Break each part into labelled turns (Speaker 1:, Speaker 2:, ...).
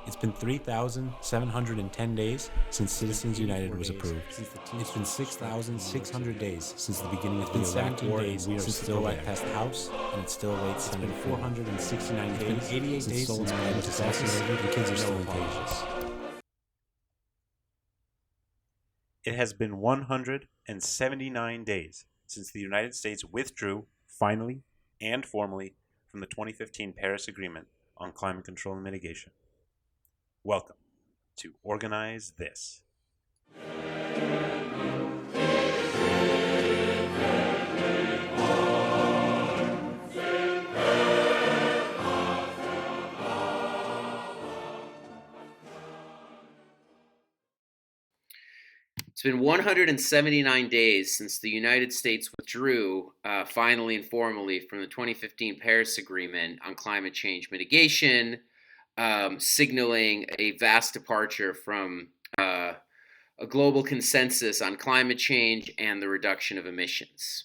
Speaker 1: It's been 3,710 days since Citizens United was approved. It's been 6,600 days since the beginning of the Iraq War, and we are still there. Passed the House, and it still awaits Senate. It's been 469 days. It's been 88 days since Biden was assassinated, and kids are still unconscious.
Speaker 2: It has been 179 days since the United States withdrew, finally and formally, from the 2015 Paris Agreement on Climate Control and Mitigation. Welcome to Organize This.
Speaker 3: It's been 179 days since the United States withdrew, finally and formally, from the 2015 Paris Agreement on climate change mitigation, signaling a vast departure from a global consensus on climate change and the reduction of emissions.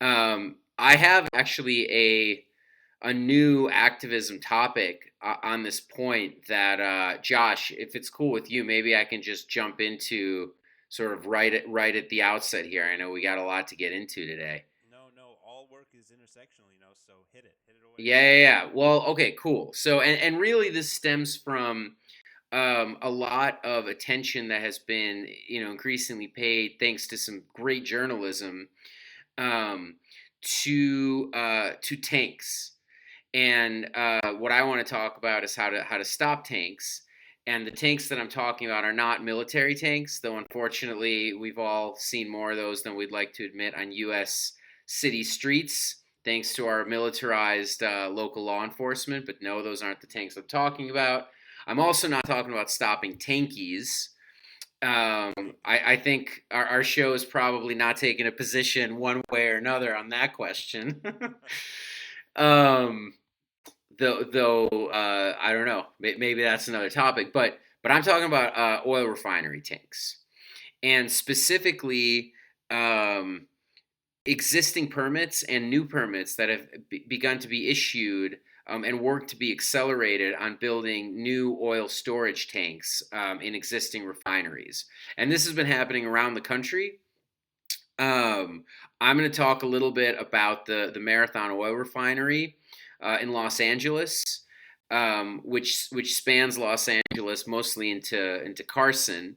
Speaker 3: I have actually a new activism topic on this point that, Josh, if it's cool with you, maybe I can just jump into sort of right at the outset here. I know we got a lot to get into today.
Speaker 2: No, all work is intersectional, so hit it away.
Speaker 3: Yeah. Well, okay, cool. So, and really this stems from a lot of attention that has been, increasingly paid, thanks to some great journalism, to tanks. And what I want to talk about is how to stop tanks. And the tanks that I'm talking about are not military tanks, though unfortunately we've all seen more of those than we'd like to admit on U.S. city streets, thanks to our militarized local law enforcement. But no, those aren't the tanks I'm talking about. I'm also not talking about stopping tankies. I think our show is probably not taking a position one way or another on that question. Though I don't know, maybe that's another topic. But I'm talking about oil refinery tanks, and specifically existing permits and new permits that have begun to be issued and work to be accelerated on building new oil storage tanks in existing refineries. And this has been happening around the country. I'm going to talk a little bit about the Marathon Oil Refinery in Los Angeles, which spans Los Angeles mostly into Carson.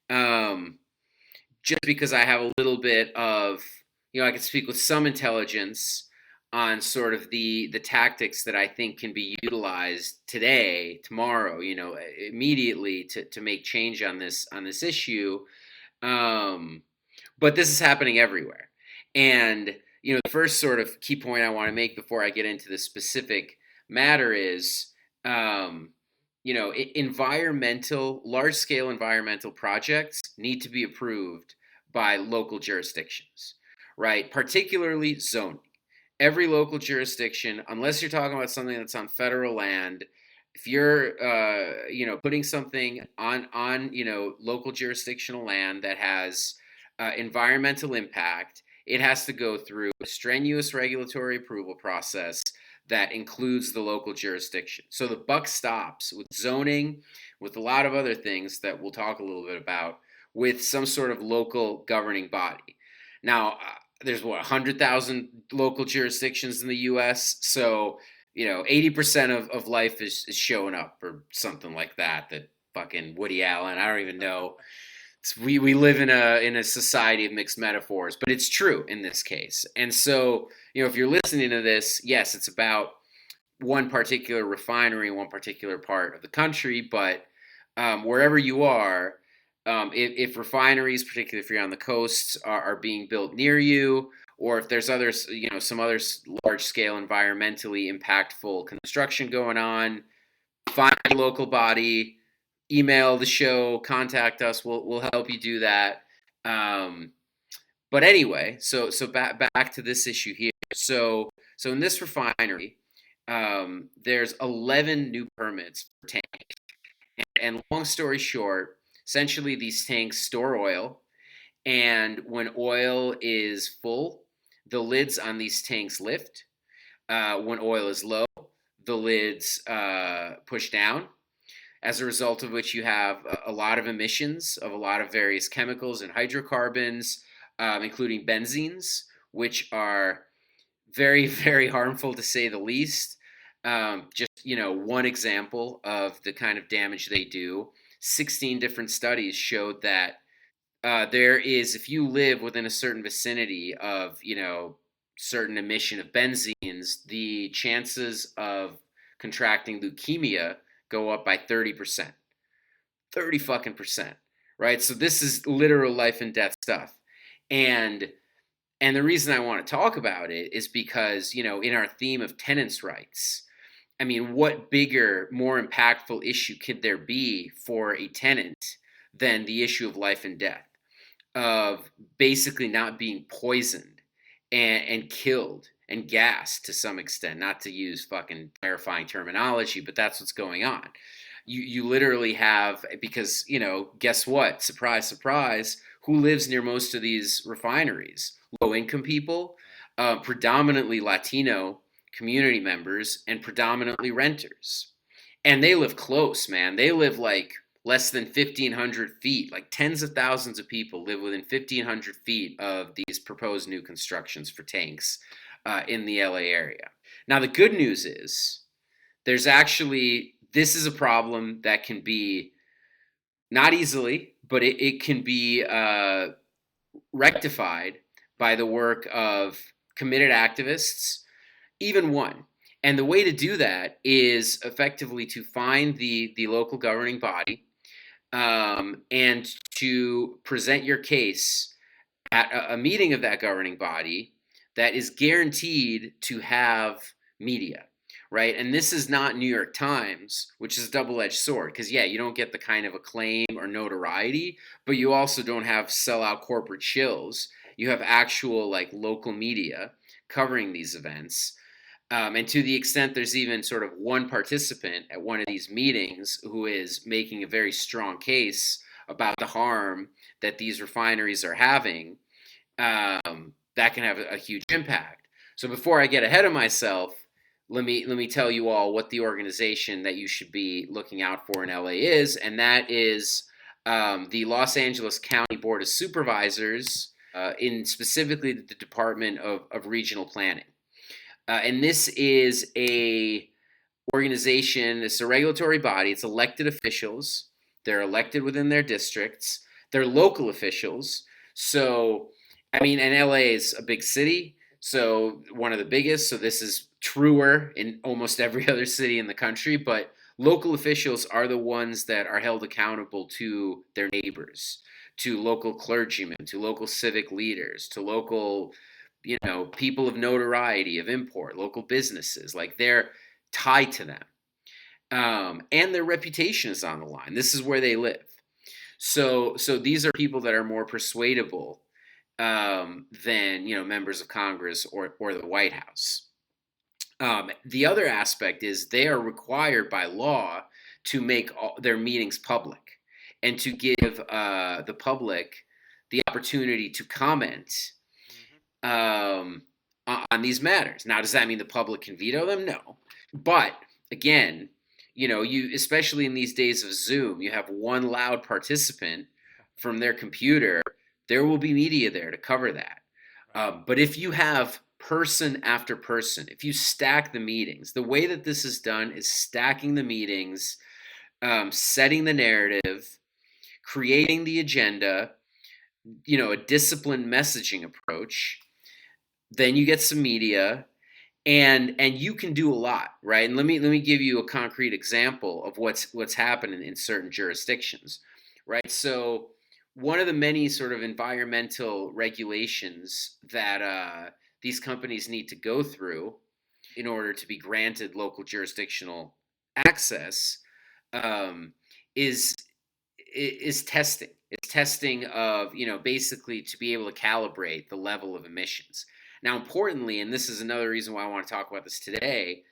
Speaker 3: Just because I have a little bit of, I can speak with some intelligence on sort of the tactics that I think can be utilized today, tomorrow, immediately to make change on this issue. But this is happening everywhere. And the first sort of key point I want to make before I get into the specific matter is, large-scale environmental projects need to be approved by local jurisdictions, right? Particularly zoning. Every local jurisdiction, unless you're talking about something that's on federal land, if you're, putting something on local jurisdictional land that has environmental impact, it has to go through a strenuous regulatory approval process that includes the local jurisdiction. So the buck stops with zoning, with a lot of other things that we'll talk a little bit about, with some sort of local governing body. Now, there's 100,000 local jurisdictions in the U.S., so 80% of life is showing up or something like that. That fucking Woody Allen, I don't even know. We live in a society of mixed metaphors, but it's true in this case. And so, if you're listening to this, yes, it's about one particular refinery, one particular part of the country, but wherever you are, if refineries, particularly if you're on the coast, are being built near you, or if there's others, some other large-scale environmentally impactful construction going on, find a local body, email the show, contact us. We'll help you do that. But anyway, so back to this issue here. So in this refinery, there's 11 new permits for tanks. And long story short, essentially these tanks store oil, and when oil is full, the lids on these tanks lift. When oil is low, the lids push down. as a result of which you have a lot of emissions of a lot of various chemicals and hydrocarbons, including benzenes, which are very, very harmful to say the least. Just, one example of the kind of damage they do. 16 different studies showed that there is, if you live within a certain vicinity of, certain emission of benzenes, the chances of contracting leukemia go up by 30%. 30 fucking percent, right? So this is literal life and death stuff. And the reason I want to talk about it is because, in our theme of tenants' rights, I mean, what bigger, more impactful issue could there be for a tenant than the issue of life and death, of basically not being poisoned and killed and gassed to some extent, not to use fucking terrifying terminology, but that's what's going on. You literally have, because, guess what? Surprise, surprise. Who lives near most of these refineries? Low income people, predominantly Latino community members, and predominantly renters. And they live close, man. They live like less than 1,500 feet. Like tens of thousands of people live within 1,500 feet of these proposed new constructions for tanks in the LA area. Now, the good news is this is a problem that can be, not easily, but it can be rectified by the work of committed activists, even one. And the way to do that is effectively to find the local governing body and to present your case at a meeting of that governing body that is guaranteed to have media, right? And this is not New York Times, which is a double-edged sword, because, yeah, you don't get the kind of acclaim or notoriety, but you also don't have sellout corporate shills. You have actual, like, local media covering these events. And to the extent there's even sort of one participant at one of these meetings who is making a very strong case about the harm that these refineries are having, that can have a huge impact. So before I get ahead of myself, let me tell you all what the organization that you should be looking out for in LA is, and that is the Los Angeles County Board of Supervisors, in specifically the Department of Regional Planning. And this is a organization, it's a regulatory body, it's elected officials. They're elected within their districts. They're local officials. So, I mean, and LA is a big city, so one of the biggest. So this is truer in almost every other city in the country. But local officials are the ones that are held accountable to their neighbors, to local clergymen, to local civic leaders, to local, people of notoriety, of import, local businesses. Like, they're tied to them. And their reputation is on the line. This is where they live. So these are people that are more persuadable than, members of Congress or the White House. The other aspect is they are required by law to make their meetings public and to give the public the opportunity to comment on these matters. Now, does that mean the public can veto them? No. But again, you, especially in these days of Zoom, you have one loud participant from their computer. There will be media there to cover that. But if you have person after person, if you stack the meetings, the way that this is done is stacking the meetings, setting the narrative, creating the agenda, a disciplined messaging approach. Then you get some media, and you can do a lot, right? And let me give you a concrete example of what's happening in certain jurisdictions, right? So one of the many sort of environmental regulations that these companies need to go through in order to be granted local jurisdictional access is testing. It's testing of, basically to be able to calibrate the level of emissions. Now, importantly, and this is another reason why I want to talk about this today,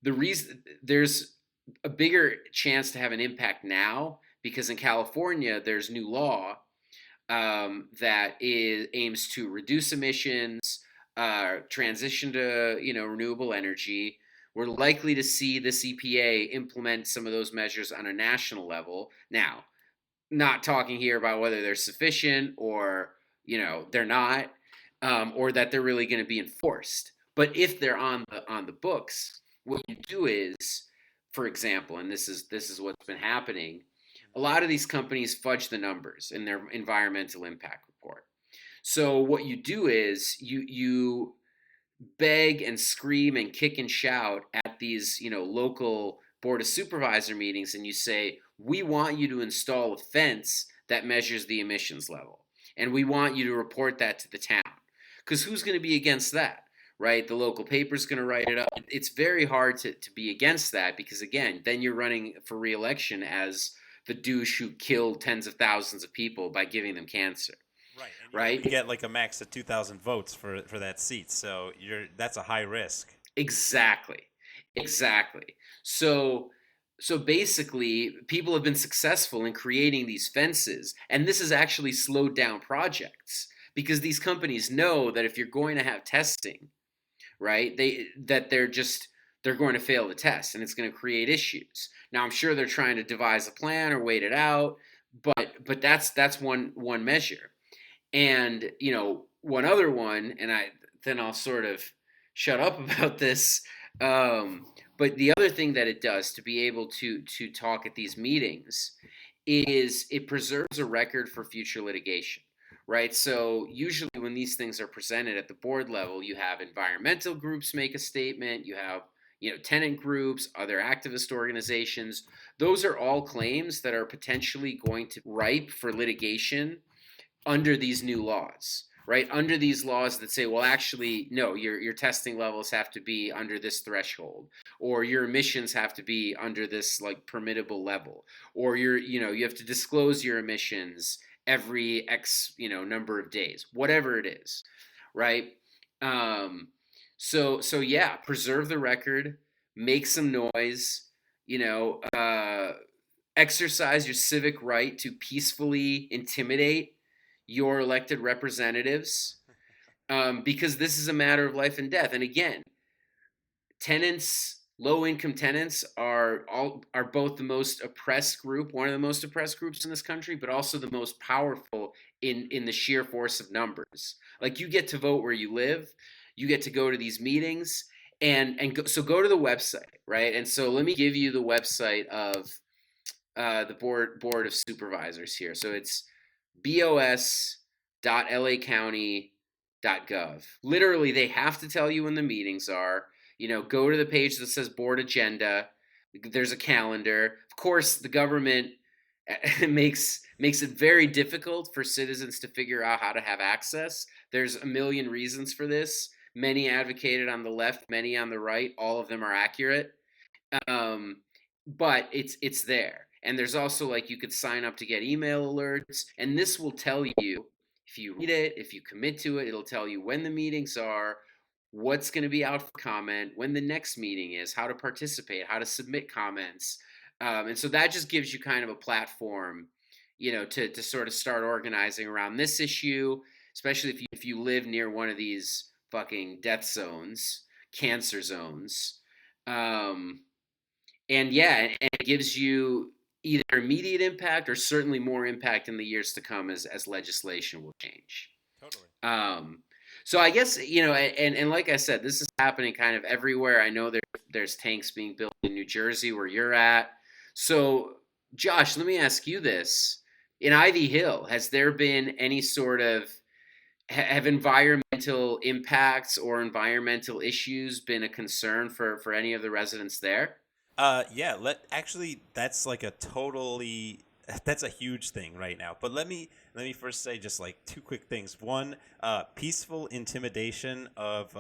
Speaker 3: the reason there's a bigger chance to have an impact now because in California there's new law that aims to reduce emissions, transition to renewable energy, We're likely to see this EPA implement some of those measures on a national level. Now, not talking here about whether they're sufficient or they're not, or that they're really going to be enforced. But if they're on the books, what you do is, for example, and this is what's been happening, a lot of these companies fudge the numbers in their environmental impact report. So what you do is you beg and scream and kick and shout at these local board of supervisor meetings, and you say, we want you to install a fence that measures the emissions level, and we want you to report that to the town, because who's going to be against that, right? The local paper's going to write it up. It's very hard to be against that, because again, then you're running for re-election as the douche who killed tens of thousands of people by giving them cancer. Right.
Speaker 2: You get like a max of 2,000 votes for that seat, so that's a high risk.
Speaker 3: Exactly. So basically, people have been successful in creating these fences, and this has actually slowed down projects, because these companies know that if you're going to have testing, right, they're going to fail the test, and it's going to create issues. Now, I'm sure they're trying to devise a plan or wait it out, but that's one measure. And one other one, and I'll sort of shut up about this. But the other thing that it does to be able to talk at these meetings is it preserves a record for future litigation, right? So usually when these things are presented at the board level, you have environmental groups make a statement, you have tenant groups, other activist organizations. Those are all claims that are potentially going to ripe for litigation under these new laws, right? Under these laws that say, well, actually, no, your testing levels have to be under this threshold, or your emissions have to be under this like permittable level, or you have to disclose your emissions every X number of days, whatever it is, right? So yeah, preserve the record, make some noise, exercise your civic right to peacefully intimidate your elected representatives, because this is a matter of life and death. And again, low-income tenants are both the most oppressed group, one of the most oppressed groups in this country, but also the most powerful in the sheer force of numbers. Like, you get to vote where you live, you get to go to these meetings, so go to the website, right? And so let me give you the website of the board of supervisors here. So it's bos.lacounty.gov. Literally, they have to tell you when the meetings are. Go to the page that says board agenda. There's a calendar. Of course, the government makes it very difficult for citizens to figure out how to have access. There's a million reasons for this. Many advocated on the left, many on the right. All of them are accurate. But it's there. And there's also, you could sign up to get email alerts, and this will tell you, if you read it, if you commit to it, it'll tell you when the meetings are, what's going to be out for comment, when the next meeting is, how to participate, how to submit comments. And so that just gives you kind of a platform, to sort of start organizing around this issue, especially if you live near one of these fucking death zones, cancer zones. And it gives you either immediate impact or certainly more impact in the years to come as legislation will change.
Speaker 2: Totally.
Speaker 3: So I guess, and like I said, this is happening kind of everywhere. I know there's tanks being built in New Jersey where you're at. So, Josh, let me ask you this. In Ivy Hill, has there been any sort of, have environmental impacts or environmental issues been a concern for any of the residents there?
Speaker 2: Yeah, that's a huge thing right now. But let me first say just like two quick things. One, peaceful intimidation of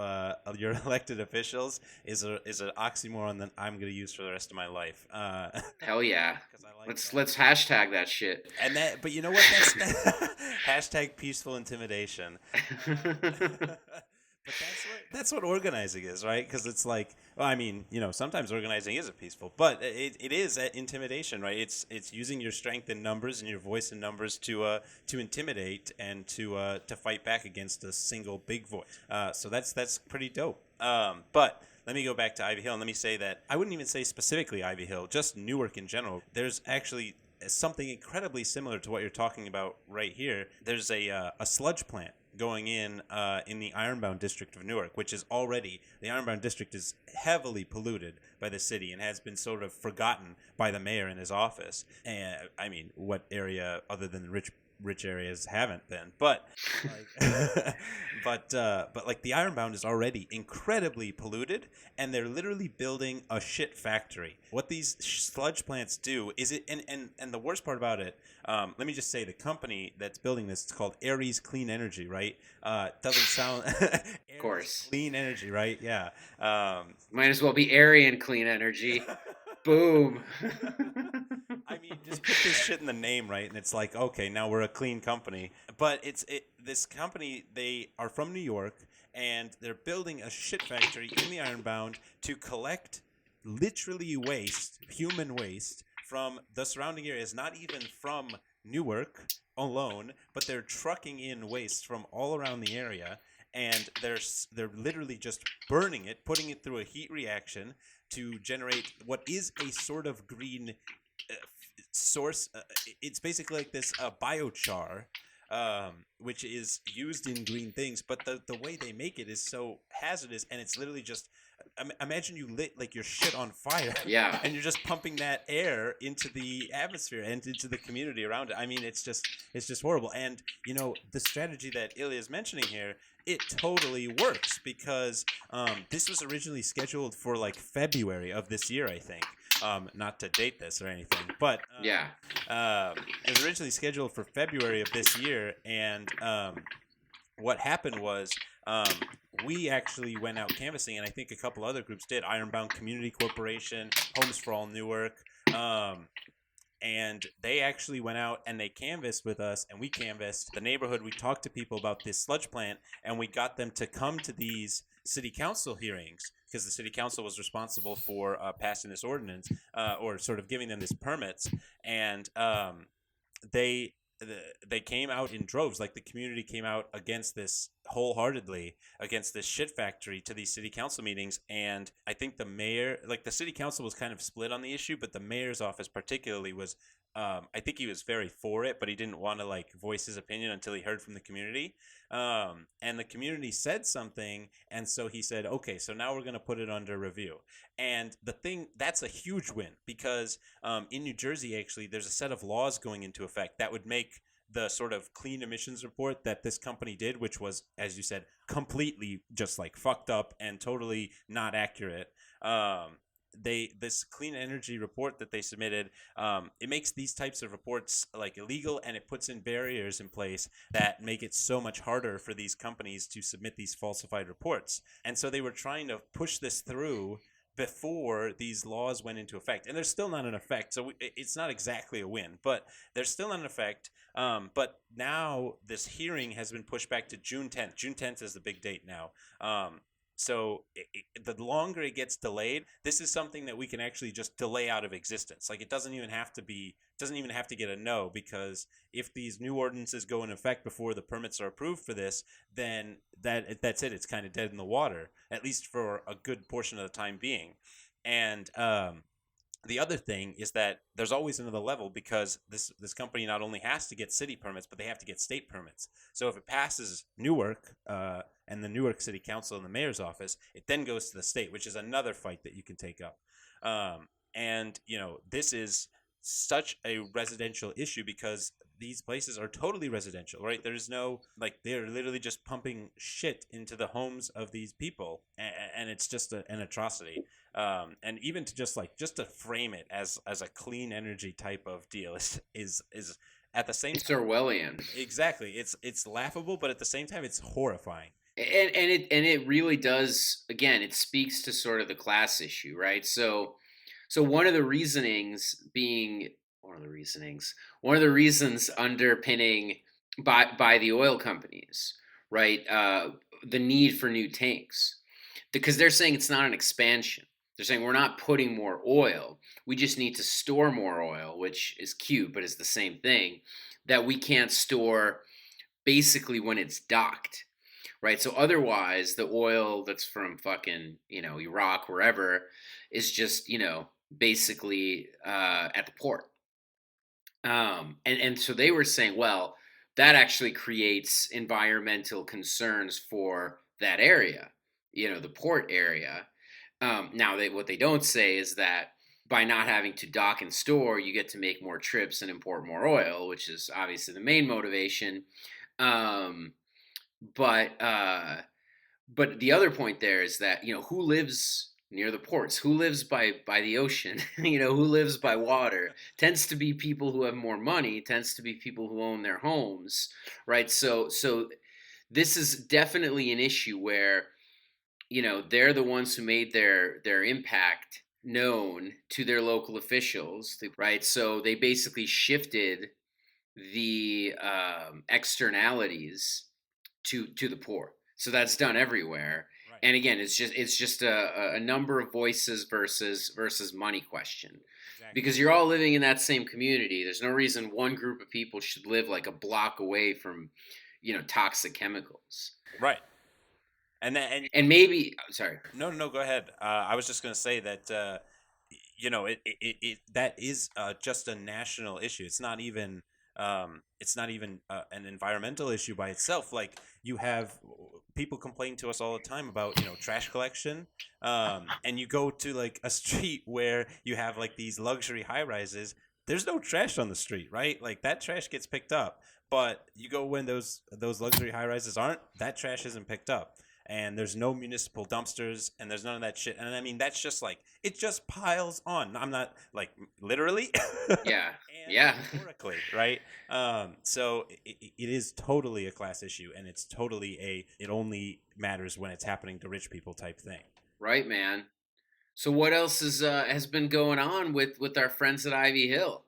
Speaker 2: your elected officials is an oxymoron that I'm going to use for the rest of my life.
Speaker 3: Hell yeah. Let's hashtag that shit.
Speaker 2: But you know what? That's hashtag peaceful intimidation. But that's what organizing is, right? Because it's like, well, I mean, sometimes organizing isn't peaceful, but it is intimidation, right? It's using your strength in numbers and your voice in numbers to intimidate and to fight back against a single big voice. So that's pretty dope. But let me go back to Ivy Hill and let me say that I wouldn't even say specifically Ivy Hill, just Newark in general. There's actually something incredibly similar to what you're talking about right here. There's a sludge plant going in the Ironbound district of Newark, which is already, the Ironbound district is heavily polluted by the city and has been sort of forgotten by the mayor in his office. And I mean, what area other than rich areas haven't been, but like, but like the Ironbound is already incredibly polluted, and they're literally building a shit factory. What these sludge plants do is it, and the worst part about it, let me just say, the company that's building this, it's called Ares Clean Energy, right? Doesn't sound
Speaker 3: Of course.
Speaker 2: Clean Energy, right? Yeah.
Speaker 3: Might as well be Aryan Clean Energy. Boom.
Speaker 2: I mean, just put this shit in the name, right? And it's like, okay, now we're a clean company. But this company, they are from New York, and they're building a shit factory in the Ironbound to collect literally waste, human waste, from the surrounding areas, not even from Newark alone, but they're trucking in waste from all around the area, and they're literally just burning it, putting it through a heat reaction to generate what is a sort of green source. It's basically like this biochar, which is used in green things, but the way they make it is so hazardous, and it's literally just imagine you lit like your shit on fire,
Speaker 3: Yeah,
Speaker 2: and you're just pumping that air into the atmosphere and into the community around it. I mean, it's just horrible. And you know, the strategy that Ilya is mentioning here, it totally works, because this was originally scheduled for like February of this year, I think. Not to date this or anything, but
Speaker 3: yeah.
Speaker 2: it was originally scheduled for February of this year, and what happened was we actually went out canvassing, and I think a couple other groups did. Ironbound Community Corporation, Homes for All Newark, and they actually went out and they canvassed with us, and we canvassed the neighborhood. We talked to people about this sludge plant, and we got them to come to these city council hearings, because the city council was responsible for passing this ordinance, or sort of giving them this permits, and they came out in droves. Like, the community came out against this wholeheartedly, against this shit factory, to these city council meetings. And I think the mayor, like, the city council was kind of split on the issue, but the mayor's office particularly was, I think he was very for it, but he didn't want to like voice his opinion until he heard from the community. And the community said something, and so he said, okay, so now we're going to put it under review. And the thing, that's a huge win, because in New Jersey, actually, there's a set of laws going into effect that would make the sort of clean emissions report that this company did, which was, as you said, completely just like fucked up and totally not accurate. This clean energy report that they submitted, it makes these types of reports like illegal, and it puts in barriers in place that make it so much harder for these companies to submit these falsified reports. And so they were trying to push this through before these laws went into effect, and they're still not in effect, so it's not exactly a win, but they're still not in effect. But now this hearing has been pushed back to June 10th. June 10th is the big date now. So the longer it gets delayed, this is something that we can actually just delay out of existence. Like, it doesn't even have to get a no, because if these new ordinances go into effect before the permits are approved for this, then that's it. It's kind of dead in the water, at least for a good portion of the time being. And the other thing is that there's always another level, because this company not only has to get city permits, but they have to get state permits. So if it passes Newark and the Newark City Council and the mayor's office, it then goes to the state, which is another fight that you can take up. And, you know, this is such a residential issue, because these places are totally residential, right? There's no, like, they're literally just pumping shit into the homes of these people, and it's just an atrocity. And even to just to frame it as a clean energy type of deal is at the same
Speaker 3: It's
Speaker 2: time
Speaker 3: Orwellian.
Speaker 2: Exactly. It's laughable, but at the same time it's horrifying.
Speaker 3: And it really does, again, it speaks to sort of the class issue, right? So one of the reasons underpinning by the oil companies, right? The need for new tanks, because they're saying it's not an expansion. They're saying we're not putting more oil. We just need to store more oil, which is cute, but it's the same thing, that we can't store basically when it's docked. right? So otherwise, the oil that's from fucking, Iraq, wherever, is just, basically at the port. And so they were saying, well, that actually creates environmental concerns for that area, the port area. Now, what they don't say is that by not having to dock and store, you get to make more trips and import more oil, which is obviously the main motivation. Um, but the other point there is that who lives near the ports, who lives by the ocean, who lives by water, tends to be people who have more money, tends to be people who own their homes, right? So this is definitely an issue where they're the ones who made their impact known to their local officials, right? So they basically shifted the externalities to the poor. So that's done everywhere.
Speaker 2: Right.
Speaker 3: And again, it's just a number of voices versus money question.
Speaker 2: Exactly.
Speaker 3: Because you're all living in that same community. There's no reason one group of people should live like a block away from, toxic chemicals.
Speaker 2: Right. And
Speaker 3: maybe, sorry.
Speaker 2: No, go ahead. I was just going to say that that is just a national issue. It's not even an environmental issue by itself. Like, you have people complain to us all the time about trash collection, and you go to like a street where you have like these luxury high rises. There's no trash on the street, right? Like, that trash gets picked up. But you go when those luxury high rises aren't, that trash isn't picked up. And there's no municipal dumpsters, and there's none of that shit. And I mean, that's just like, it just piles on. I'm not like literally.
Speaker 3: Yeah.
Speaker 2: And
Speaker 3: Yeah.
Speaker 2: metaphorically, right? So it is totally a class issue, and it's totally it only matters when it's happening to rich people type thing.
Speaker 3: Right, man. So what else has been going on with our friends at Ivy Hill?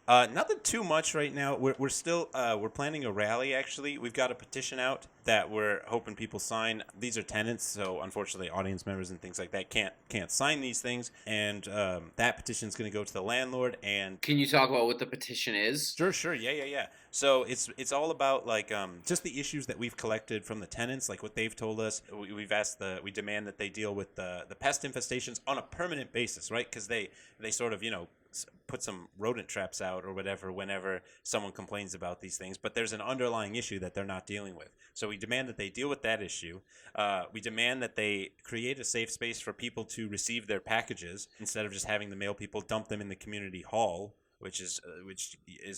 Speaker 2: Nothing too much right now. We're still we're planning a rally. Actually, we've got a petition out that we're hoping people sign. These are tenants, so unfortunately, audience members and things like that can't sign these things. And that petition is going to go to the landlord. And
Speaker 3: can you talk about what the petition is?
Speaker 2: Sure. Yeah. So it's all about like just the issues that we've collected from the tenants, like what they've told us. We demand that they deal with the pest infestations on a permanent basis, right? Because they sort of put some rodent traps out or whatever whenever someone complains about these things, but there's an underlying issue that they're not dealing with. So we demand that they deal with that issue. We demand that they create a safe space for people to receive their packages instead of just having the mail people dump them in the community hall, which is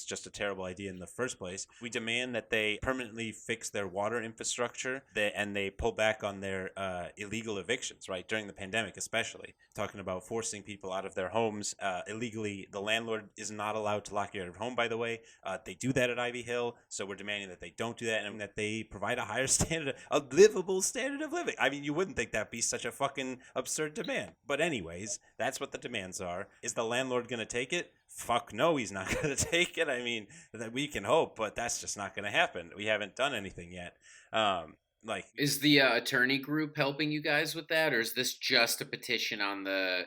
Speaker 2: just a terrible idea in the first place. We demand that they permanently fix their water infrastructure, and they pull back on their illegal evictions, right, during the pandemic especially. Talking about forcing people out of their homes illegally. The landlord is not allowed to lock you out of home, by the way. They do that at Ivy Hill, so we're demanding that they don't do that, and that they provide a higher standard, a livable standard of living. I mean, you wouldn't think that'd be such a fucking absurd demand. But anyways, that's what the demands are. Is the landlord going to take it? Fuck no, he's not going to take it. I mean, that we can hope, but that's just not going to happen. We haven't done anything yet. Is
Speaker 3: the attorney group helping you guys with that, or is this just a petition on the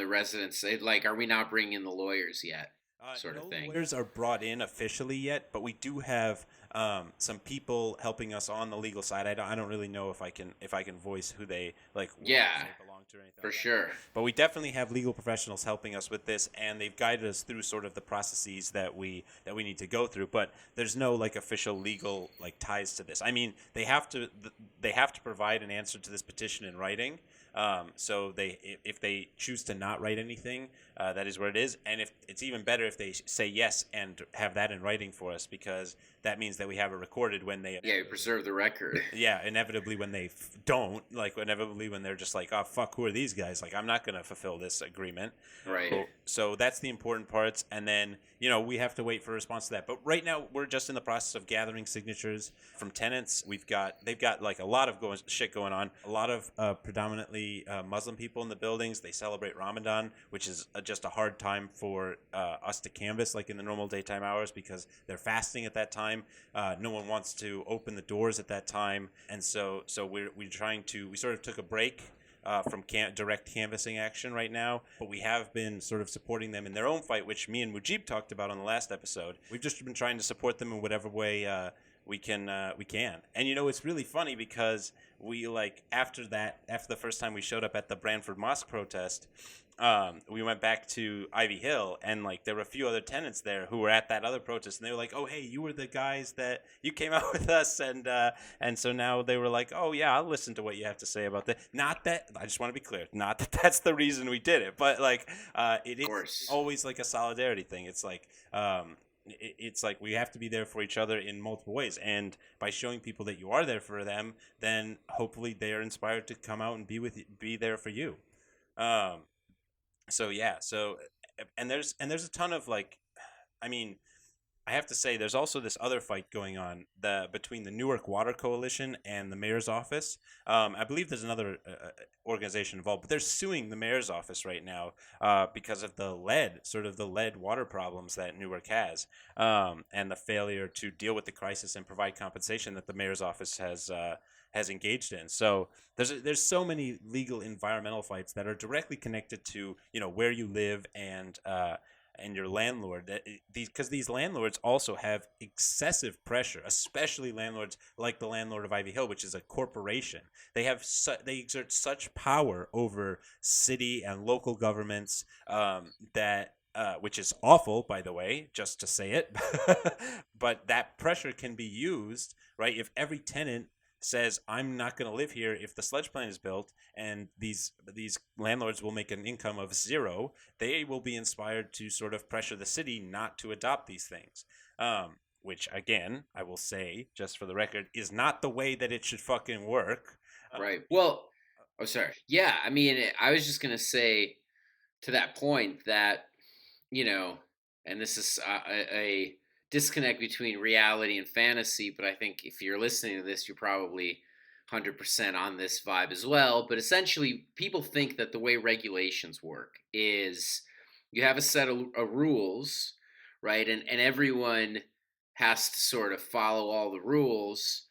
Speaker 3: residents? Like, are we not bringing in the lawyers yet? Sort of thing.
Speaker 2: Lawyers are brought in officially yet, but we do have some people helping us on the legal side. I don't really know if I can voice who they like.
Speaker 3: Yeah.
Speaker 2: Belong to or anything
Speaker 3: for
Speaker 2: like
Speaker 3: sure.
Speaker 2: That. But we definitely have legal professionals helping us with this, and they've guided us through sort of the processes that we need to go through. But there's no like official legal like ties to this. I mean, they have to provide an answer to this petition in writing. So if they choose to not write anything, that is where it is. And if it's even better if they say yes and have that in writing for us, because that means that we have it recorded when they
Speaker 3: you preserve the record.
Speaker 2: Yeah, inevitably when they don't, like inevitably when they're just like, oh fuck, who are these guys? Like, I'm not going to fulfill this agreement.
Speaker 3: Right.
Speaker 2: So that's the important parts, and then we have to wait for a response to that. But right now we're just in the process of gathering signatures from tenants. They've got like a lot of shit going on. A lot of predominantly Muslim people in the buildings. They celebrate Ramadan, which is just a hard time for us to canvass like in the normal daytime hours, because they're fasting at that time. No one wants to open the doors at that time, and so we're trying to. We sort of took a break from direct canvassing action right now, but we have been sort of supporting them in their own fight, which me and Mujib talked about on the last episode. We've just been trying to support them in whatever way we can. And it's really funny because we after the first time we showed up at the Branford Mosque protest, we went back to Ivy Hill, and there were a few other tenants there who were at that other protest, and they were like, "Oh, hey, you were the guys that you came out with us," and so now they were like, "Oh yeah, I'll listen to what you have to say about that." Not that I just want to be clear, not that that's the reason we did it, but it is always a solidarity thing. It's it's like we have to be there for each other in multiple ways, and by showing people that you are there for them, then hopefully they are inspired to come out and be there for you. So yeah, and there's a ton of I mean, I have to say there's also this other fight going on between the Newark Water Coalition and the mayor's office. I believe there's another organization involved, but they're suing the mayor's office right now because of the lead water problems that Newark has, and the failure to deal with the crisis and provide compensation that the mayor's office has engaged in. So there's so many legal environmental fights that are directly connected to where you live and your landlord, because these landlords also have excessive pressure, especially landlords like the landlord of Ivy Hill, which is a corporation. They exert such power over city and local governments that which is awful, by the way, just to say it. But that pressure can be used, right? If every tenant says, I'm not going to live here if the sludge plant is built, and these landlords will make an income of zero, they will be inspired to sort of pressure the city not to adopt these things. Which, again, I will say, just for the record, is not the way that it should fucking work.
Speaker 3: Right. Well, oh, sorry. Yeah, I mean, I was just going to say to that point that, and this is a disconnect between reality and fantasy, but I think if you're listening to this, you're probably 100% on this vibe as well. But essentially, people think that the way regulations work is you have a set of rules, right? And everyone has to sort of follow all the rules.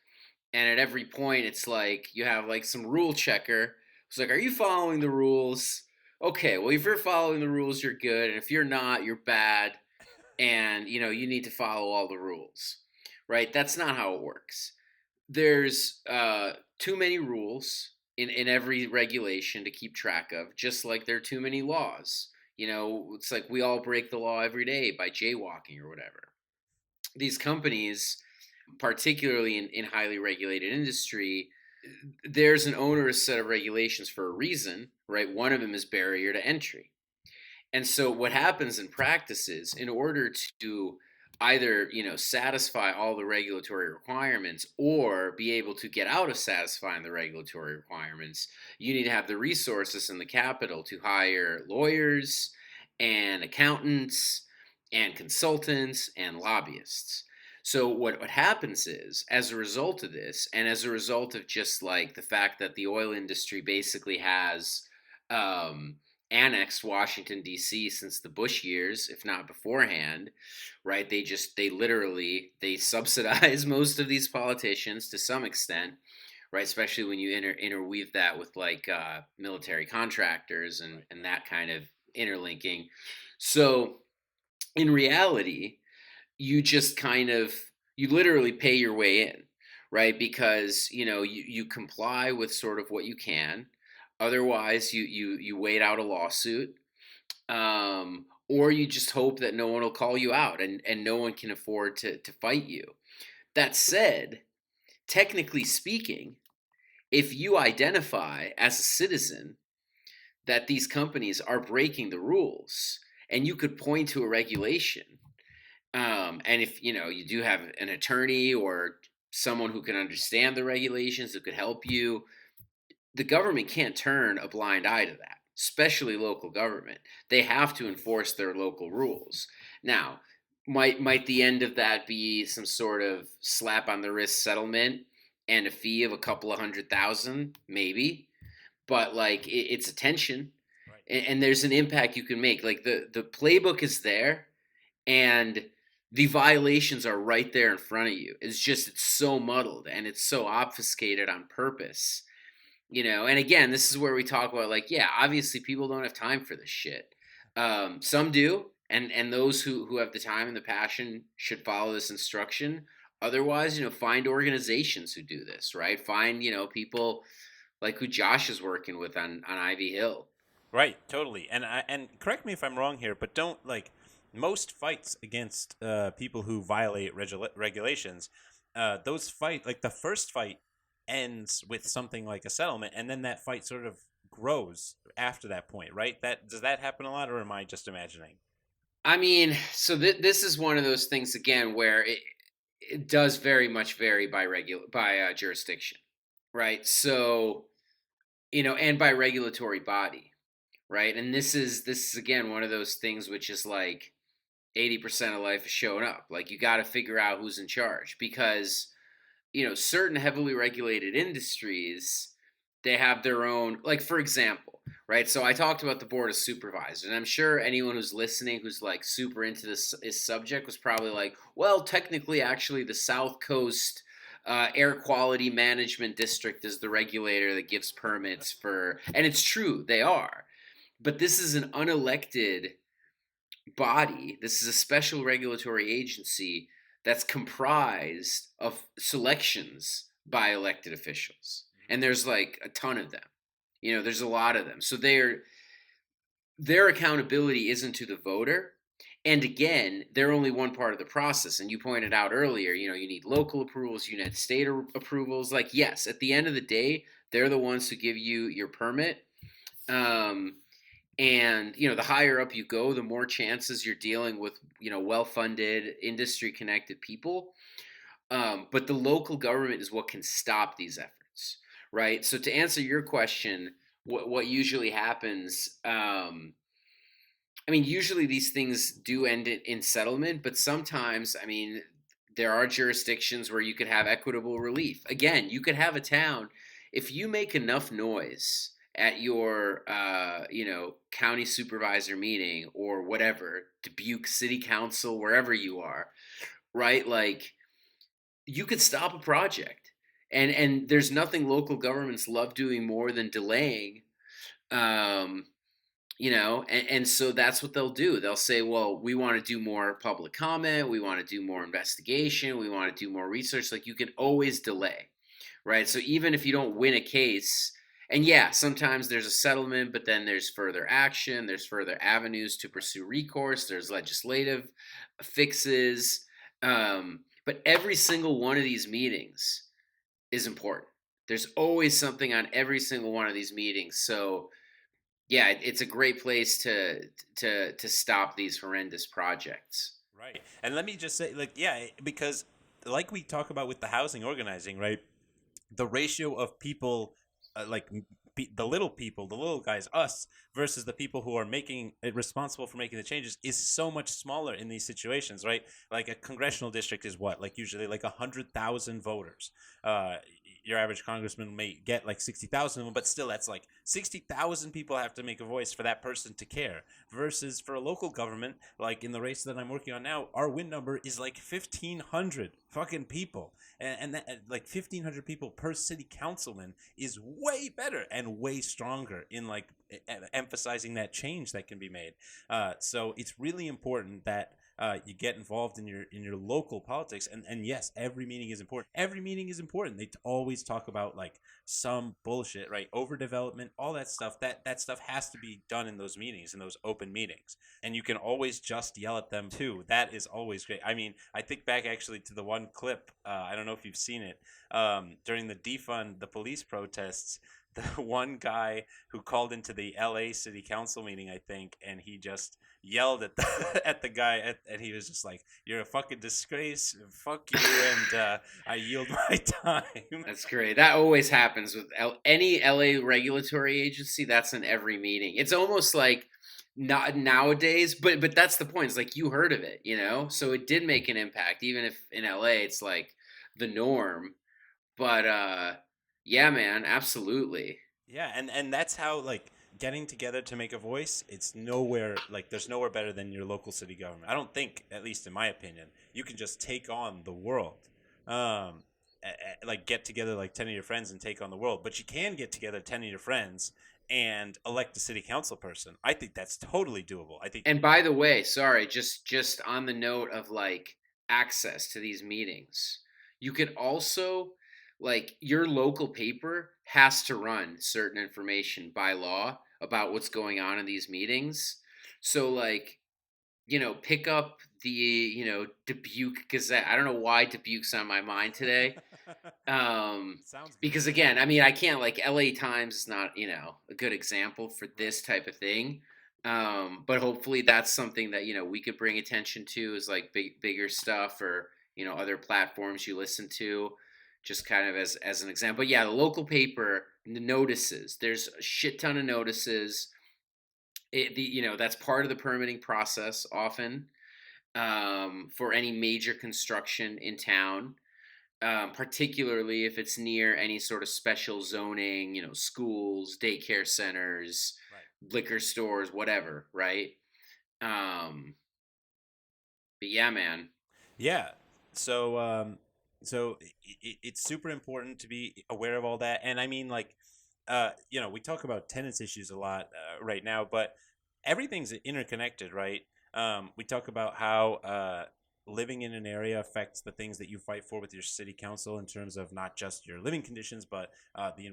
Speaker 3: And at every point, it's like you have some rule checker. It's like, are you following the rules? Okay, well, if you're following the rules, you're good. And if you're not, you're bad. And, you need to follow all the rules, right? That's not how it works. There's too many rules in every regulation to keep track of, just like there are too many laws. It's like we all break the law every day by jaywalking or whatever. These companies, particularly in highly regulated industry, there's an onerous set of regulations for a reason, right? One of them is barrier to entry. And so what happens in practice is, in order to either, satisfy all the regulatory requirements or be able to get out of satisfying the regulatory requirements, you need to have the resources and the capital to hire lawyers and accountants and consultants and lobbyists. So what happens is, as a result of this, and as a result of just the fact that the oil industry basically has annexed Washington, D.C. since the Bush years, if not beforehand, right? They subsidize most of these politicians to some extent, right? Especially when you interweave that with military contractors and that kind of interlinking. So in reality, you just you literally pay your way in, right? Because, you comply with sort of what you can. Otherwise, you wait out a lawsuit, or you just hope that no one will call you out and no one can afford to fight you. That said, technically speaking, if you identify as a citizen that these companies are breaking the rules, and you could point to a regulation, and if you do have an attorney or someone who can understand the regulations that could help you, the government can't turn a blind eye to that, especially local government. They have to enforce their local rules. Now, might the end of that be some sort of slap on the wrist settlement and a fee of a couple of $100,000? Maybe, but it's attention, right. And there's an impact you can make. The playbook is there, and the violations are right there in front of you. It's so muddled and it's so obfuscated on purpose. And again, this is where we talk about obviously people don't have time for this shit. Some do, and those who have the time and the passion should follow this instruction. Otherwise, find organizations who do this, right? Find, people like who Josh is working with on Ivy Hill.
Speaker 2: Right, totally. And correct me if I'm wrong here, but don't like most fights against people who violate regulations. Those fight like the first fight ends with something like a settlement, and then that fight sort of grows after that point, right? That does that happen a lot, or am I just imagining?
Speaker 3: I mean, so this is one of those things again where it does very much vary by jurisdiction, right? So, and by regulatory body, right? And this is again one of those things which is like 80% of life is showing up. Like you got to figure out who's in charge because certain heavily regulated industries, they have their own, like, for example, right? So I talked about the board of supervisors, and I'm sure anyone who's listening who's like super into this subject was probably like, well, technically, actually, the South Coast Air Quality Management District is the regulator that gives permits for, and it's true, they are. But this is an unelected body. This is a special regulatory agency that's comprised of selections by elected officials. And there's like a ton of them. There's a lot of them. So their accountability isn't to the voter. And again, they're only one part of the process. And you pointed out earlier, you need local approvals, you need state approvals. Like, yes, at the end of the day, they're the ones who give you your permit. And the higher up you go, the more chances you're dealing with well-funded, industry-connected people. But the local government is what can stop these efforts, right? So to answer your question, what usually happens? Usually these things do end in settlement, but sometimes, there are jurisdictions where you could have equitable relief. Again, you could have a town if you make enough noise at your county supervisor meeting or whatever, Dubuque City Council, wherever you are, right? Like you could stop a project. And there's nothing local governments love doing more than delaying. And so that's what they'll do. They'll say, well, we want to do more public comment, we want to do more investigation, we want to do more research. Like you can always delay, right? So even if you don't win a case, and yeah, sometimes there's a settlement, but then there's further action, there's further avenues to pursue recourse, there's legislative fixes. But every single one of these meetings is important. There's always something on every single one of these meetings. So yeah, it's a great place to stop these horrendous projects.
Speaker 2: Right. And let me just say, like, yeah, because like we talk about with the housing organizing, right? The ratio of people, the little people, the little guys, us, versus the people who are making it responsible for making the changes is so much smaller in these situations, right? Like a congressional district is what, like usually like 100,000 voters. Your average congressman may get like 60,000 of them, but still that's like 60,000 people have to make a voice for that person to care. Versus for a local government, like in the race that I'm working on now, our win number is like 1,500 fucking people. And that, like 1,500 people per city councilman is way better and way stronger in like emphasizing that change that can be made. So it's really important that you get involved in your local politics, and yes, every meeting is important. Every meeting is important. They always talk about like some bullshit, right? Overdevelopment, all that stuff. That stuff has to be done in those meetings, in those open meetings, and you can always just yell at them too. That is always great. I mean, I think back actually to the one clip. I don't know if you've seen it during the defund the police protests. The one guy who called into the LA City Council meeting, I think, and he just yelled at the at the guy, and he was just like, "You're a fucking disgrace, fuck you," and I yield my time.
Speaker 3: That's great. That always happens with any LA regulatory agency. That's in every meeting. It's almost like not nowadays, but that's the point. It's like you heard of it, so it did make an impact, even if in LA it's like the norm. But yeah, man, absolutely.
Speaker 2: Yeah, and that's how like getting together to make a voice. It's nowhere like there's nowhere better than your local city government. I don't think, at least in my opinion, you can just take on the world. Like get together like 10 of your friends and take on the world, but you can get together 10 of your friends and elect a city council person. I think that's totally doable. I think.
Speaker 3: And by the way, sorry, just on the note of like access to these meetings. You could also, like, your local paper has to run certain information by law about what's going on in these meetings. So, like, pick up the, Dubuque Gazette. I don't know why Dubuque's on my mind today.
Speaker 2: Sounds good.
Speaker 3: Because again, I mean, I can't, like, LA Times is not, a good example for this type of thing. But hopefully that's something that, we could bring attention to, is like bigger stuff, or, other platforms you listen to, just kind of as an example. But yeah, the local paper, the notices, there's a shit ton of notices. That's part of the permitting process often, for any major construction in town, particularly if it's near any sort of special zoning, schools, daycare centers,
Speaker 2: Right.
Speaker 3: liquor stores, whatever, right? Um, but yeah, man.
Speaker 2: Yeah. So, it's super important to be aware of all that. And I mean, like, we talk about tenants issues a lot right now, but everything's interconnected, right? We talk about how living in an area affects the things that you fight for with your city council in terms of not just your living conditions, but the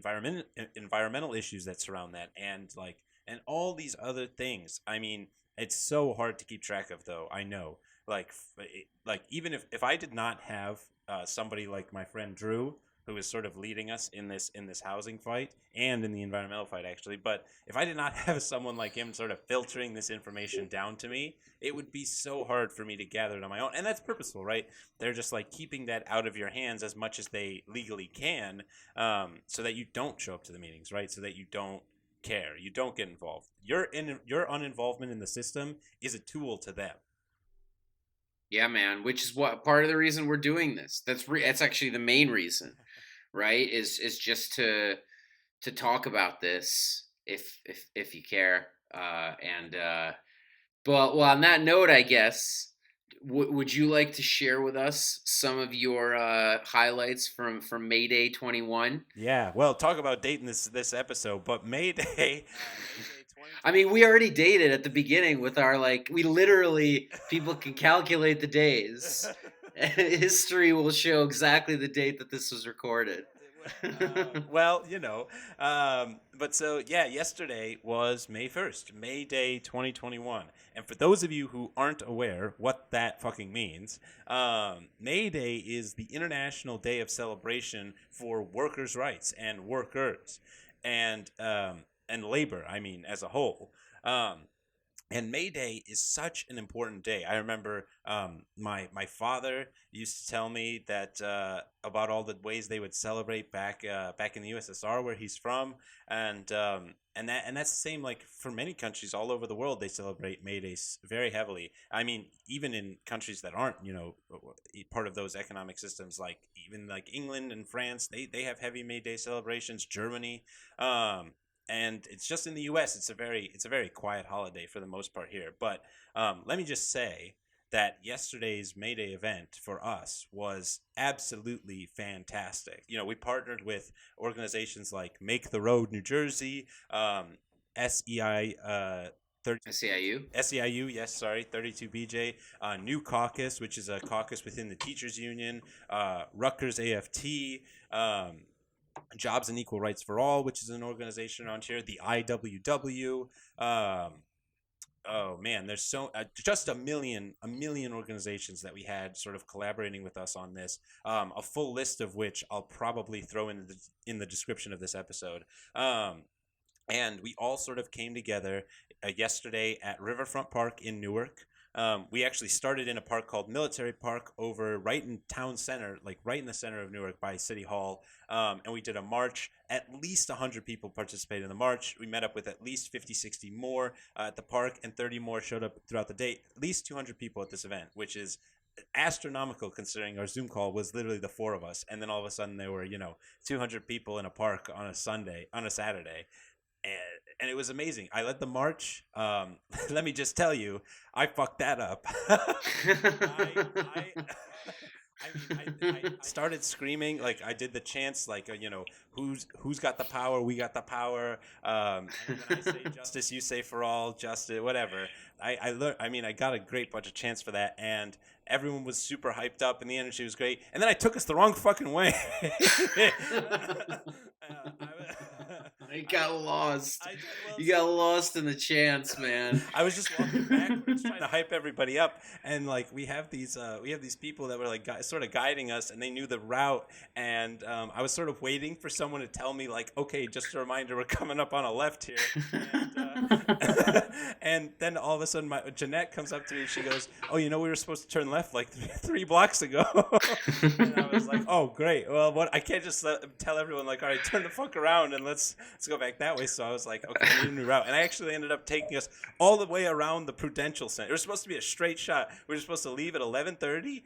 Speaker 2: environmental issues that surround that, and all these other things. I mean, it's so hard to keep track of, though. I know, like even if I did not have somebody like my friend Drew, who is sort of leading us in this housing fight and in the environmental fight, actually. But if I did not have someone like him sort of filtering this information down to me, it would be so hard for me to gather it on my own. And that's purposeful, right? They're just like keeping that out of your hands as much as they legally can, so that you don't show up to the meetings, right? So that you don't care, you don't get involved. Your uninvolvement in the system is a tool to them.
Speaker 3: Yeah, man. Which is what part of the reason we're doing this. That's actually the main reason, right? Is just to talk about this, if you care. And But, well, on that note, I guess, would you like to share with us some of your highlights from May Day 21?
Speaker 2: Yeah, well, talk about dating this episode, but May Day, May Day
Speaker 3: I mean,
Speaker 2: 2021.
Speaker 3: we already dated at the beginning with our, like, we literally, people can calculate the days. History will show exactly the date that this was recorded.
Speaker 2: Well, but so yeah, yesterday was May 1st, May Day 2021. And for those of you who aren't aware what that fucking means, May Day is the International Day of Celebration for workers' rights and workers and labor, I mean, as a whole. Um, and May Day is such an important day. I remember my father used to tell me that about all the ways they would celebrate back in the USSR where he's from, and that's the same, like, for many countries all over the world. They celebrate May Day very heavily. I mean, even in countries that aren't part of those economic systems, like even like England and France, they have heavy May Day celebrations. Germany. And it's just in the U.S. It's a very quiet holiday for the most part here. But let me just say that yesterday's May Day event for us was absolutely fantastic. We partnered with organizations like Make the Road New Jersey, SEI. 32
Speaker 3: SEIU?
Speaker 2: SEIU, yes, sorry, 32BJ, New Caucus, which is a caucus within the teachers union, Rutgers AFT, Jobs and Equal Rights for All, which is an organization around here, the IWW. Oh man, there's just a million organizations that we had sort of collaborating with us on this. A full list of which I'll probably throw in the description of this episode. And we all sort of came together yesterday at Riverfront Park in Newark. We actually started in a park called Military Park over right in town center, like right in the center of Newark by City Hall. And we did a march. At least 100 people participated in the march. We met up with at least 50, 60 more at the park, and 30 more showed up throughout the day. At least 200 people at this event, which is astronomical considering our Zoom call was literally the four of us. And then all of a sudden there were, 200 people in a park on a Saturday. And it was amazing. I led the march. Let me just tell you, I fucked that up. I I started screaming, like I did the chants, like who's got the power? We got the power. And when I say justice, you say for all justice, whatever. I learned. I mean, I got a great bunch of chants for that, and everyone was super hyped up, and the energy was great. And then I took us the wrong fucking way.
Speaker 3: I got lost.
Speaker 2: Well,
Speaker 3: You got lost in the chants, man.
Speaker 2: I was just walking backwards trying to hype everybody up, and like we have these people that were like sort of guiding us, and they knew the route, and I was sort of waiting for someone to tell me like, okay, just a reminder, we're coming up on a left here, and, and then all of a sudden Jeanette comes up to me and she goes, oh, we were supposed to turn left like three blocks ago. And I was like, oh great, well what, I can't just tell everyone like, all right, turn the fuck around and let's go back that way. So I was like, okay, I need a new route, and I actually ended up taking us all the way around the Prudential Center. It was supposed to be a straight shot. We were supposed to leave at 11:30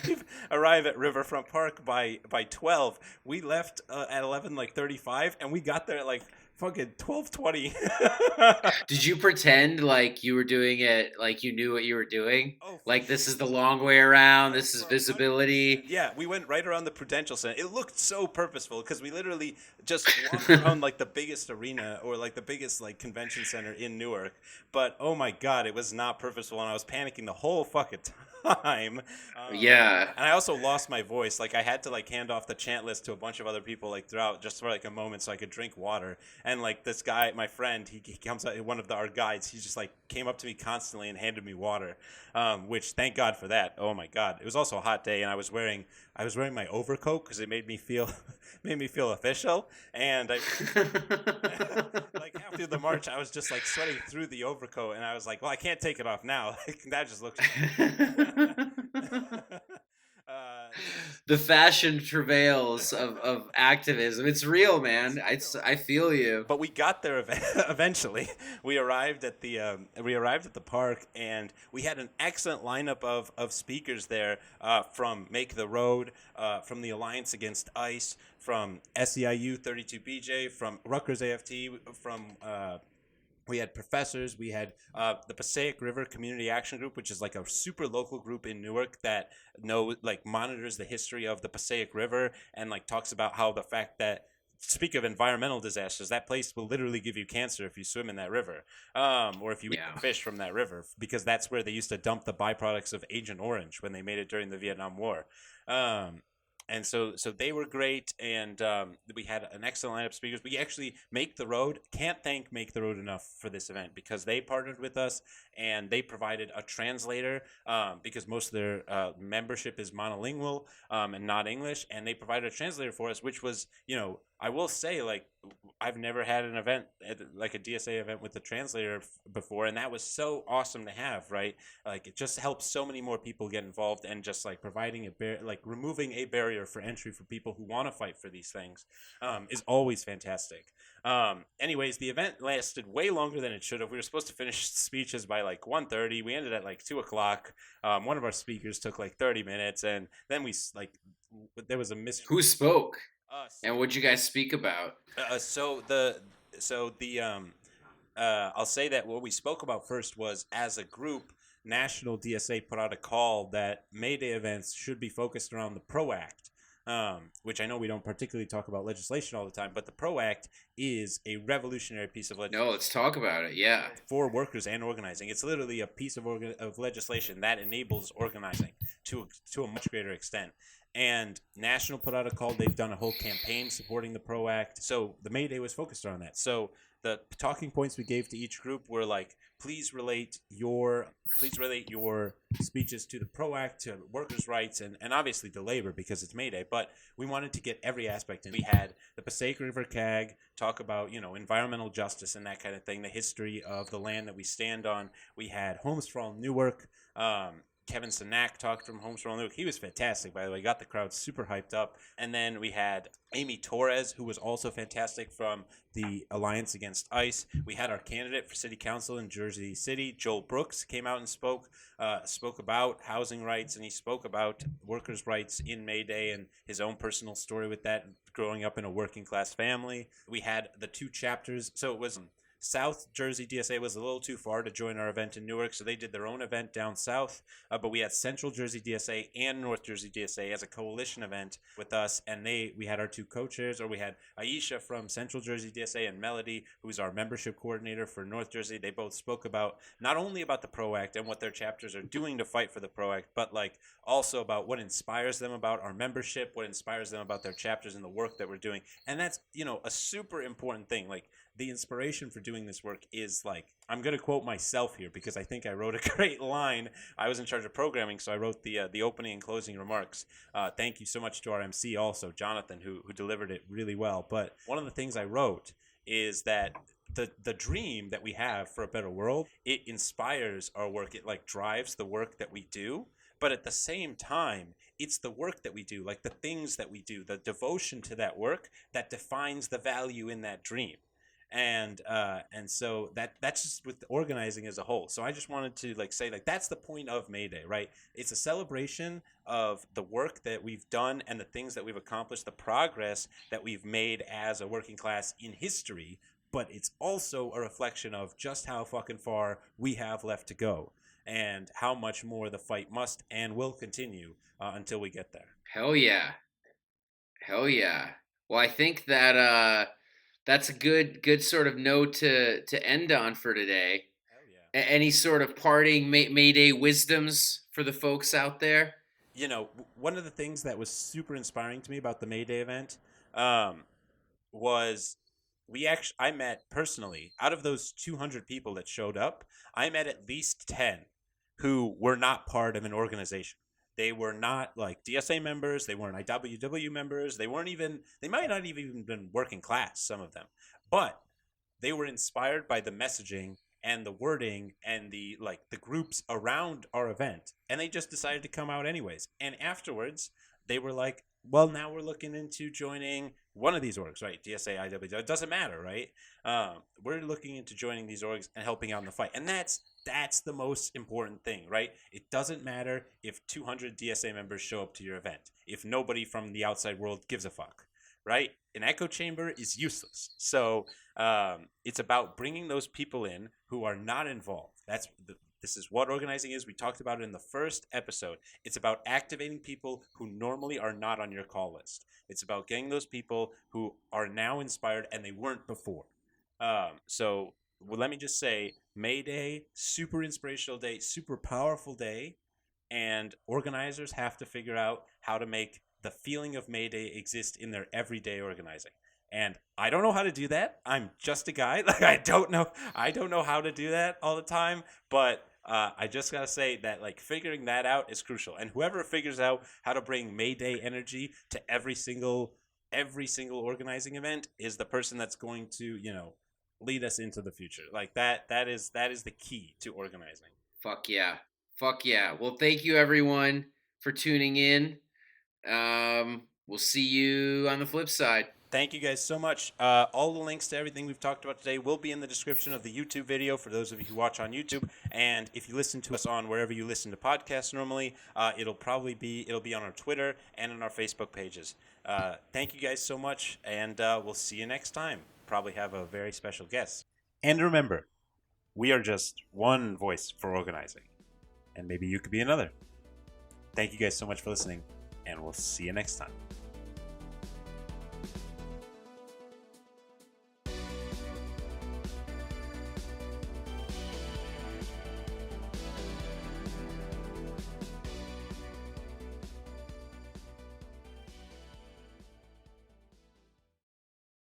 Speaker 2: and arrive at Riverfront Park by 12. We left at 11:35, and we got there at like fucking 12:20.
Speaker 3: Did you pretend like you were doing it, like you knew what you were doing?
Speaker 2: Oh,
Speaker 3: like this is the long way around, this is visibility.
Speaker 2: Yeah, we went right around the Prudential Center. It looked so purposeful because we literally just walked around like the biggest arena or like the biggest like convention center in Newark. But oh my god, it was not purposeful, and I was panicking the whole fucking time.
Speaker 3: Yeah.
Speaker 2: And I also lost my voice. Like I had to like hand off the chant list to a bunch of other people like throughout just for like a moment so I could drink water. And like this guy, my friend, he comes out, one of our guides. He just like came up to me constantly and handed me water, which thank God for that. Oh my God, it was also a hot day, and I was wearing my overcoat because it made me feel official. And I like after the march, I was just like sweating through the overcoat, and I was like, well, I can't take it off now. That just looks.
Speaker 3: The fashion travails of activism. It's real, man. I feel you.
Speaker 2: But we got there eventually. We arrived at the park, and we had an excellent lineup of speakers there from Make the Road, from the Alliance Against ICE, from SEIU 32BJ, from Rutgers AFT, from we had professors. We had the Passaic River Community Action Group, which is like a super local group in Newark that monitors the history of the Passaic River and like talks about how the fact that, speak of environmental disasters, that place will literally give you cancer if you swim in that river, or if you eat fish from that river, because that's where they used to dump the byproducts of Agent Orange when they made it during the Vietnam War. And so they were great, and we had an excellent lineup of speakers. We actually Make the Road, can't thank Make the Road enough for this event, because they partnered with us and they provided a translator, because most of their membership is monolingual and not English, and they provided a translator for us, which was, I will say, like, I've never had an event like a DSA event with a translator before, and that was so awesome to have, right? Like, it just helps so many more people get involved, and just like providing removing a barrier for entry for people who want to fight for these things is always fantastic. Anyways, the event lasted way longer than it should have. We were supposed to finish speeches by like 1:30. We ended at like 2:00. One of our speakers took like 30 minutes, and then there was a
Speaker 3: Who spoke?
Speaker 2: Us.
Speaker 3: And what'd you guys speak about?
Speaker 2: I'll say that what we spoke about first was, as a group, National DSA put out a call that May Day events should be focused around the PRO Act, which I know we don't particularly talk about legislation all the time, but the PRO Act is a revolutionary piece of legislation.
Speaker 3: No, let's talk about it, yeah.
Speaker 2: For workers and organizing. It's literally a piece of legislation that enables organizing to a much greater extent. And National put out a call. They've done a whole campaign supporting the PRO Act. So the May Day was focused on that. So the talking points we gave to each group were like, please relate your speeches to the PRO Act, to workers' rights, and obviously to labor, because it's May Day. But we wanted to get every aspect in. We had the Passaic River CAG talk about, environmental justice and that kind of thing, the history of the land that we stand on. We had Homes for All Newark. Kevin Sinak talked from Homes for All Newark. He was fantastic, by the way. Got the crowd super hyped up. And then we had Amy Torres, who was also fantastic, from the Alliance Against ICE. We had our candidate for city council in Jersey City, Joel Brooks, came out and spoke about housing rights, and he spoke about workers' rights in May Day and his own personal story with that, growing up in a working class family. We had the two chapters. So it was South Jersey DSA was a little too far to join our event in Newark, so they did their own event down south. But we had Central Jersey DSA and North Jersey DSA as a coalition event with us, and we had our two co-chairs, or we had Aisha from Central Jersey DSA and Melody, who's our membership coordinator for North Jersey. They both spoke about not only about the PRO Act and what their chapters are doing to fight for the PRO Act, but like also about what inspires them about our membership, what inspires them about their chapters and the work that we're doing. And that's, a super important thing. Like, the inspiration for doing this work is like, I'm going to quote myself here because I think I wrote a great line. I was in charge of programming, so I wrote the opening and closing remarks. Thank you so much to our MC also, Jonathan, who delivered it really well. But one of the things I wrote is that the dream that we have for a better world, it inspires our work. It like drives the work that we do. But at the same time, it's the work that we do, like the things that we do, the devotion to that work that defines the value in that dream. And so that's just with organizing as a whole. So I just wanted to say that's the point of May Day, right? It's a celebration of the work that we've done and the things that we've accomplished, the progress that we've made as a working class in history. But it's also a reflection of just how fucking far we have left to go and how much more the fight must and will continue until we get there.
Speaker 3: Hell yeah. Well, I think that that's a good sort of note to end on for today.
Speaker 2: Hell yeah.
Speaker 3: Any sort of parting May Day wisdoms for the folks out there?
Speaker 2: One of the things that was super inspiring to me about the May Day event was I met personally, out of those 200 people that showed up, I met at least 10 who were not part of an organization. They were not like DSA members. They weren't IWW members. They might not even been working class, some of them, but they were inspired by the messaging and the wording and the groups around our event. And they just decided to come out anyways. And afterwards they were like, well, now we're looking into joining one of these orgs, right? DSA, IWW, it doesn't matter, right? We're looking into joining these orgs and helping out in the fight. And that's the most important thing, right? It doesn't matter if 200 DSA members show up to your event, if nobody from the outside world gives a fuck, right? An echo chamber is useless. So it's about bringing those people in who are not involved. This is what organizing is. We talked about it in the first episode. It's about activating people who normally are not on your call list. It's about getting those people who are now inspired and they weren't before. So let me just say, May Day, super inspirational day, super powerful day, and organizers have to figure out how to make the feeling of May Day exist in their everyday organizing. And I don't know how to do that. I'm just a guy. I don't know how to do that all the time, but I just gotta say that figuring that out is crucial. And whoever figures out how to bring May Day energy to every single organizing event is the person that's going to lead us into the future. That is the key to organizing.
Speaker 3: Fuck yeah. Well, thank you everyone for tuning in. We'll see you on the flip side.
Speaker 2: Thank you guys so much. All the links to everything we've talked about today will be in the description of the YouTube video for those of you who watch on YouTube. And if you listen to us on wherever you listen to podcasts normally, it'll be on our Twitter and on our Facebook pages. Thank you guys so much, and we'll see you next time. Probably have a very special guest. And remember, we are just one voice for organizing, and maybe you could be another. Thank you guys so much for listening, and we'll see you next time.